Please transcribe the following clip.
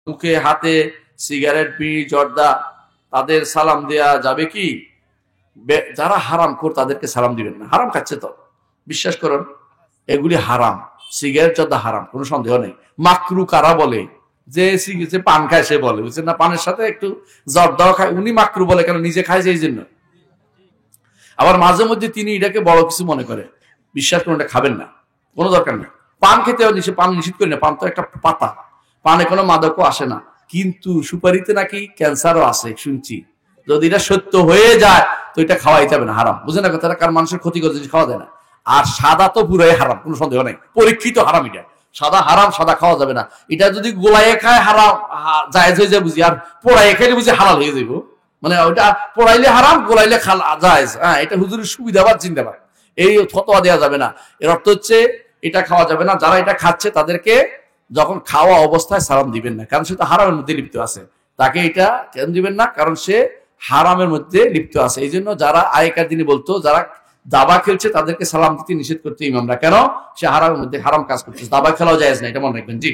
মুখে হাতে সিগারেট, বিড়ি, জর্দা, তাদের সালাম দেয়া যাবে কি? যারা হারাম খোর তাদেরকে সালাম দিবেন না। হারাম খাচ্ছে তো, বিশ্বাস করুন এগুলি হারাম। সিগারেট, জর্দা হারাম, কোনো সন্দেহ নেই। মাকরু কারা বলে? যে পান খায় সে বলে, বুঝছেন না? পানের সাথে একটু জর্দাও খায়, উনি মাকরু বলে কেন? নিজে খায় সেই জন্য। আবার মাঝে মধ্যে তিনি এটাকে বড় কিছু মনে করে। বিশ্বাস করুন, এটা খাবেন না, কোনো দরকার নেই। পান খেতে পান নিষেধ করি না, পান তো একটা পাতা, পানে কোনো মাদকও আসে না। কিন্তু সুপারিতে নাকি ক্যান্সারও আছে শুনছি। যদি এটা সত্য হয়ে যায় তো এটা খাওয়াই যাবে না, হারাম। বুঝে না কথাটা? কারণ মানুষের ক্ষতি করে জিনিস খাওয়া যায় না। আর সাদা তো পুরাই হারাম, কোনো সন্দেহ নেই, পরীক্ষিত হারাম এটা। সাদা হারাম, সাদা খাওয়া যাবে না। এটা যদি গোলায় খায় হারাম জায়েজ হয়ে যায় বুঝি, আর পোড়াইয়ে খাইলে বুঝি হালাল হয়ে যাইব। মানে ওইটা পোড়াইলে হারাম, গোলাইলে জায়েজ। হ্যাঁ, এটা হুজুরের সুবিধাবাদ চিন্তাবাদ, এই ফতোয়া দেওয়া যাবে না। এর অর্থ হচ্ছে এটা খাওয়া যাবে না। যারা এটা খাচ্ছে তাদেরকে যখন খাওয়া অবস্থায় সালাম দিবেন না, কারণ সে তো হারামের মধ্যে লিপ্ত আছে। তাকে এটা কেন দিবেন না? কারণ সে হারামের মধ্যে লিপ্ত আছে। এই জন্য যারা আগেকার দিনে বলতো যারা দাবা খেলছে তাদেরকে সালাম দিতে নিষেধ করতে ইমামরা। কেন? সে হারামের মধ্যে হারাম কাজ করছে। দাবা খেলাও জায়েজ না, এটা মনে রাখবেন। জি।